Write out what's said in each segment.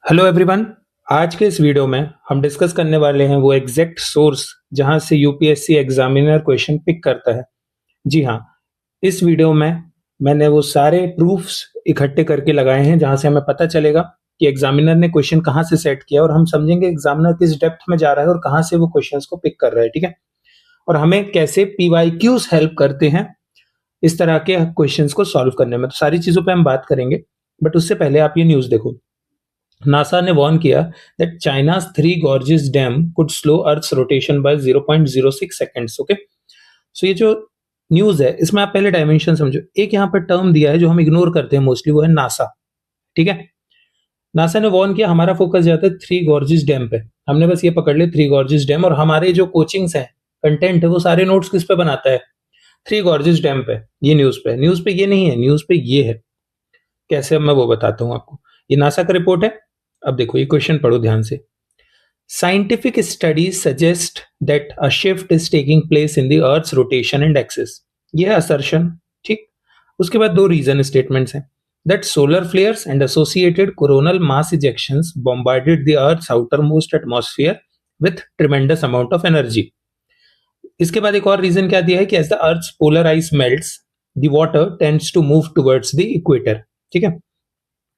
Hello everyone. आज के इस वीडियो में हम डिस्कस करने वाले हैं वो एग्जैक्ट सोर्स जहां से यूपीएससी एग्जामिनर क्वेश्चन पिक करता है। जी हाँ, इस वीडियो में मैंने वो सारे प्रूफ्स इकट्ठे करके लगाए हैं जहां से हमें पता चलेगा कि एग्जामिनर ने क्वेश्चन कहां से सेट किया और हम समझेंगे एग्जामिनर किस डेप्थ में जा रहा है और कहां से वो क्वेश्चंस को पिक कर रहा है। ठीक है, और हमें कैसे पीवाईक्यूज हेल्प करते हैं इस तरह के क्वेश्चंस को सॉल्व करने में। तो सारी चीजों पे हम बात करेंगे, बट उससे पहले आप ये न्यूज देखो। नासा ने वार्न किया that China's three gorges dam could slow earth's rotation by 0.06 seconds. Okay, so ये जो न्यूज है इसमें आप पहले डायमेंशन समझो। एक यहाँ पर टर्म दिया है जो हम इग्नोर करते हैं मोस्टली, वो है नासा। ठीक है, नासा ने वार्न किया, हमारा फोकस जाता है थ्री गॉर्जेस डैम पे। हमने बस ये पकड़ लिया थ्री गॉर्जेस डैम, और हमारे जो कोचिंग्स हैं, कंटेंट है, वो सारे नोट्स किस पे बनाता है? थ्री गॉर्जेस डैम पे। ये न्यूज पे ये नहीं है, न्यूज पे ये है। कैसे, अब मैं वो बताता हूँ आपको। ये नासा का रिपोर्ट है। अब देखो ये क्वेश्चन पढ़ो ध्यान से। Scientific studies suggest that a shift is taking place in the earth's rotation and axis. ये है असर्शन। ठीक, उसके बाद दो रीजन स्टेटमेंट्स हैं। That solar flares and associated coronal mass ejections bombarded the earth's outermost atmosphere with tremendous amount of energy. इसके बाद एक और रीजन क्या दिया है कि as the earth's polar ice melts the water tends to move towards the equator. ठीक है,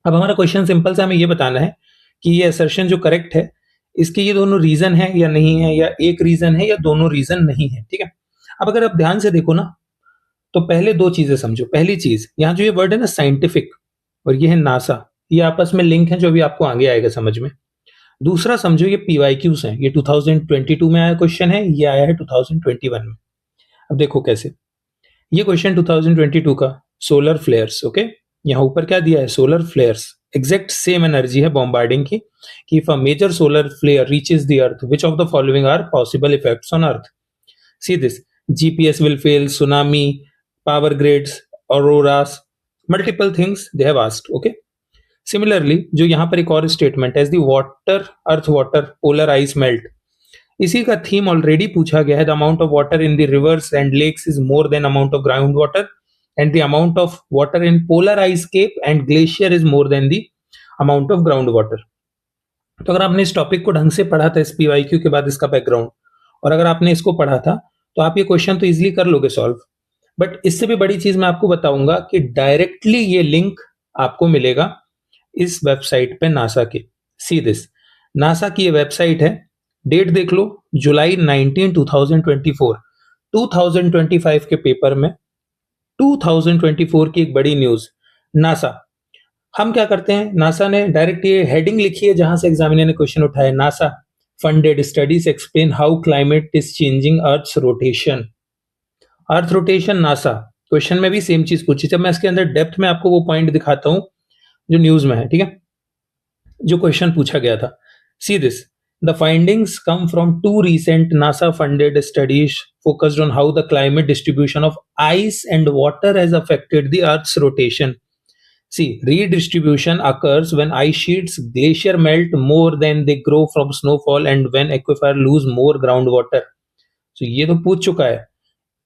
अब हमारा क्वेश्चन सिंपल सा हमें ये बताना है कि ये असर्शन जो करेक्ट है, इसके ये दोनों रीजन है या नहीं है, या एक रीजन है या दोनों रीजन नहीं है। ठीक है, अब अगर आप ध्यान से देखो ना, तो पहले दो चीजें समझो। पहली चीज, यहाँ जो ये वर्ड है ना साइंटिफिक, और ये है नासा, ये आपस में लिंक है जो भी आपको आगे आएगा समझ में। दूसरा समझो, ये पीवाईक्यूज हैं। ये 2022 में आया क्वेश्चन है, ये आया है 2021 में। अब देखो कैसे। ये क्वेश्चन 2022 का सोलर फ्लेयर्स। ओके, यहाँ ऊपर क्या दिया है? Solar flares. Exact same energy है बॉम्बार्डिंग की कि if a major solar flare reaches the earth which of the following are possible effects on earth. See this, GPS will fail, tsunami, power grids, auroras, multiple things they have asked. Okay, similarly जो यहाँ पर एक और statement है, the water earth water polar ice melt, इसी का theme already पूछा गया है। The amount of water in the rivers and lakes is more than amount of ground water, and the amount of water in polar ice cap and glacier is more than the amount of ground water. तो अगर आपने इस topic को ढंग से पढ़ा था, इस पीवाईक्यू के बाद इसका बैकग्राउंड, और अगर आपने इसको पढ़ा था, तो आप ये क्वेश्चन तो इजिली कर लोगे सॉल्व। बट इससे भी बड़ी चीज मैं आपको बताऊंगा कि डायरेक्टली ये लिंक आपको मिलेगा इस वेबसाइट पे, नासा के। सी दिस, नासा की ये वेबसाइट है। डेट देख लो, जुलाई 19 2024। 2025 के पेपर में 2024 की एक बड़ी न्यूज। नासा, हम क्या करते हैं, नासा ने डायरेक्ट ये हेडिंग लिखी है जहां से एग्जामिनर ने क्वेश्चन उठाया। NASA funded studies explain how climate is changing earth's rotation. Earth rotation, NASA. Question में भी सेम चीज पूछी। जब मैं इसके अंदर डेप्थ में आपको वो पॉइंट दिखाता हूं जो न्यूज में है, ठीक है, जो क्वेश्चन पूछा गया था। See this, the findings come from two recent NASA funded studies focused on how the climate distribution of ice and water has affected the Earth's rotation. See, redistribution occurs when ice sheets glacier melt more than they grow from snowfall and when aquifer lose more groundwater. So ये तो पूछ चुका है।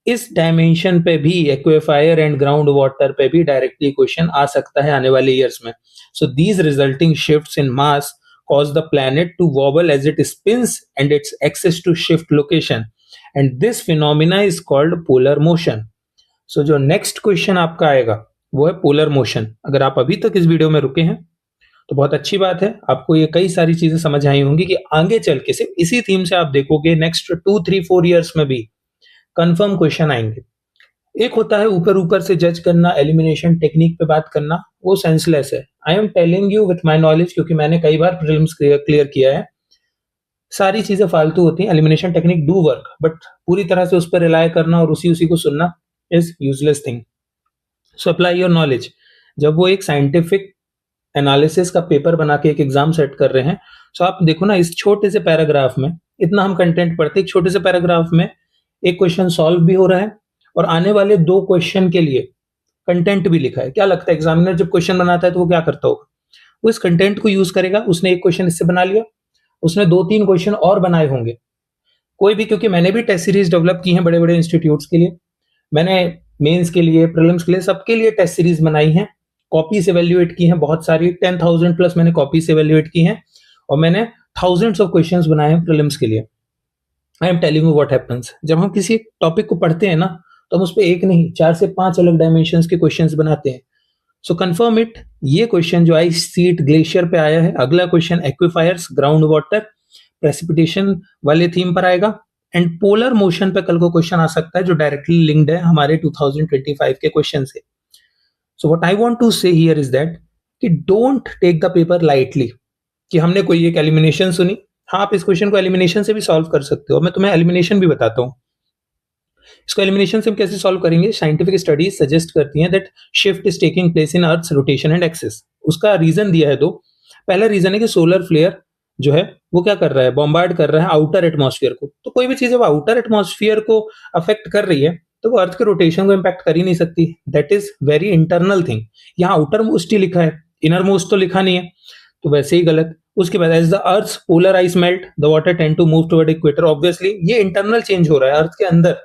इस dimension पे भी, एक्वेफायर and ground water पे भी डायरेक्टली क्वेश्चन आ सकता है आने वाले ईयर्स में। So these resulting shifts in mass cause the planet to wobble as it spins and its axis to shift location, and this phenomena is called polar motion. So जो next question आपका आएगा वो है polar motion। अगर आप अभी तक इस वीडियो में रुके हैं तो बहुत अच्छी बात है, आपको ये कई सारी चीजें समझ आई होंगी कि आगे चल के सिर्फ इसी थीम से आप देखोगे नेक्स्ट 2-3-4 ईयर्स में भी कंफर्म क्वेश्चन आएंगे। एक होता है ऊपर ऊपर से जज करना, एलिमिनेशन टेक्निक पे बात करना, वो सेंसलेस है। I am telling you with my knowledge, क्योंकि मैंने कई बार प्रीलिम्स क्लियर किया है। सारी चीजें फालतू होती हैं। Elimination technique do work, but पूरी तरह से उस पर रिलाय करना और उसी को सुनना is useless thing. So apply your knowledge. जब वो एक साइंटिफिक एनालिसिस का पेपर बना के एक एग्जाम सेट कर रहे हैं, सो आप देखो ना, इस छोटे से पैराग्राफ में इतना हम कंटेंट पढ़ते, एक छोटे से पैराग्राफ में एक क्वेश्चन सॉल्व भी हो रहा है और आने वाले 2 क्वेश्चन के लिए कंटेंट भी लिखा है। क्या लगता है एग्जामिनर जब क्वेश्चन बनाता है तो वो क्या करता होगा? वो इस कंटेंट को यूज करेगा। उसने एक क्वेश्चन इससे बना लिया, उसने 2-3 क्वेश्चन और बनाए होंगे। कोई भी, क्योंकि मैंने भी टेस्ट सीरीज डेवलप की हैं बड़े बड़े इंस्टीट्यूट्स के लिए, मैंने मेंस के लिए, प्रीलिम्स के लिए, सबके लिए टेस्ट सीरीज बनाई है। कॉपीज एवेल्युएट की हैं बहुत सारी, 10,000 प्लस मैंने कॉपीज एवेल्युएट की हैं और मैंने थाउजेंड्स ऑफ क्वेश्चंस बनाए हैं प्रीलिम्स के लिए। I am telling you what happens, जब हम किसी टॉपिक को पढ़ते हैं ना तो हम उस पर एक नहीं 4 से 5 अलग डायमेंशंस के क्वेश्चंस बनाते हैं। सो कंफर्म इट, ये क्वेश्चन जो आई सीट ग्लेशियर पे आया है, अगला question aquifers, ground water, precipitation वाले थीम पर आएगा एंड पोलर मोशन पे कल को क्वेश्चन आ सकता है जो डायरेक्टली लिंक्ड है हमारे 2025 के क्वेश्चन से। So what I want to say here is that कि don't take the paper lightly कि हमने कोई एक एलिमिनेशन सुनी। हाँ, आप इस क्वेश्चन को एलिमिनेशन से भी सॉल्व कर सकते हो, मैं तुम्हें एलिमिनेशन भी बताता हूँ। इसको एलिमिनेशन से हम कैसे सॉल्व करेंगे? साइंटिफिक स्टडीज सजेस्ट करती हैं that shift is taking place in earth's rotation and axis. उसका रीजन दिया है दो। पहला रीजन है कि सोलर फ्लेयर जो है वो क्या कर रहा है, बॉम्बार्ड कर रहा है आउटर एटमॉस्फेयर को। तो कोई भी चीज जब आउटर एटमॉस्फेयर को अफेक्ट कर रही है तो वो अर्थ के रोटेशन को इंपैक्ट कर ही नहीं सकती। That is very internal thing. यहाँ आउटर मोस्ट ही लिखा है, इनर मोस्ट तो लिखा नहीं है, तो वैसे ही गलत। उसके बाद as the earth polar ice melt the water tend to move toward equator. Obviously ये इंटरनल चेंज हो रहा है अर्थ के अंदर,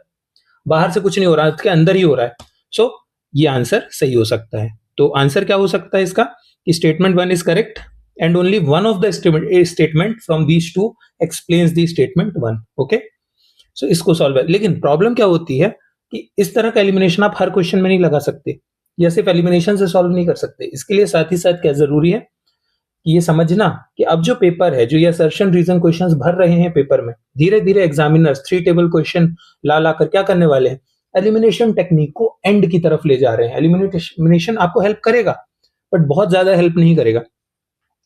बाहर से कुछ नहीं हो रहा, अर्थ के अंदर ही हो रहा है। सो ये आंसर सही हो सकता है। तो आंसर क्या हो सकता है इसका कि statement 1 is correct and only one of the statement from these two explains the statement 1। Okay, so इसको सॉल्व है। लेकिन प्रॉब्लम क्या होती है कि इस तरह का एलिमिनेशन आप हर क्वेश्चन में नहीं लगा सकते या सिर्फ एलिमिनेशन से सॉल्व नहीं कर सकते। इसके लिए साथ ही साथ क्या जरूरी है कि ये समझना कि अब जो पेपर है, जो ये असर्शन रीजन क्वेश्चंस भर रहे हैं पेपर में, धीरे धीरे एग्जामिनर्स 3 टेबल क्वेश्चन ला कर क्या करने वाले हैं, एलिमिनेशन टेक्निक को एंड की तरफ ले जा रहे हैं। एलिमिनेशन आपको हेल्प करेगा बट बहुत ज्यादा हेल्प नहीं करेगा।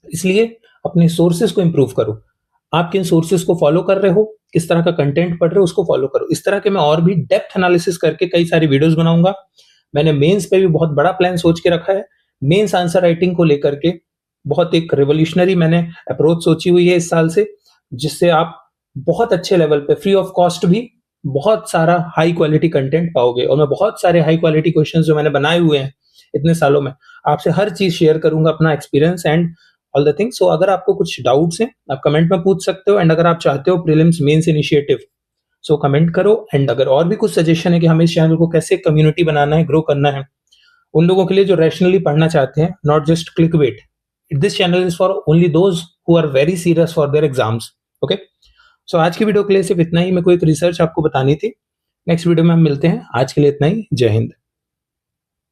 इसलिए अपने सोर्सेज को इंप्रूव करो। आप किन सोर्सेज को फॉलो कर रहे हो, किस तरह का कंटेंट पढ़ रहे हो, उसको फॉलो करो। इस तरह के मैं और भी डेप्थ एनालिसिस करके कई सारी वीडियोस बनाऊंगा। मैंने मेंस पे भी बहुत बड़ा प्लान सोच के रखा है। मेंस आंसर राइटिंग को लेकर के बहुत एक रिवोल्यूशनरी मैंने अप्रोच सोची हुई है इस साल से, जिससे आप बहुत अच्छे लेवल पे फ्री ऑफ कॉस्ट भी बहुत सारा हाई क्वालिटी कंटेंट पाओगे। और मैं बहुत सारे हाई क्वालिटी क्वेश्चंस जो मैंने बनाए हुए हैं इतने सालों में, आपसे हर चीज शेयर करूंगा, अपना experience and all the things. So अगर आपको कुछ डाउट्स हैं आप कमेंट में पूछ सकते हो। एंड अगर आप चाहते हो prelims mains initiative, so comment करो। एंड अगर और भी कुछ सजेशन है कि हमें इस चैनल को कैसे कम्युनिटी बनाना है, ग्रो करना है, उन लोगों के लिए जो रैशनली पढ़ना चाहते हैं, not just click wait, this channel is for only those who are very serious for their exams. Okay, so आज की वीडियो के लिए सिर्फ इतना ही। मैं कोई एक रिसर्च आपको बतानी थी। नेक्स्ट वीडियो में हम मिलते हैं। आज के लिए इतना ही। जय हिंद।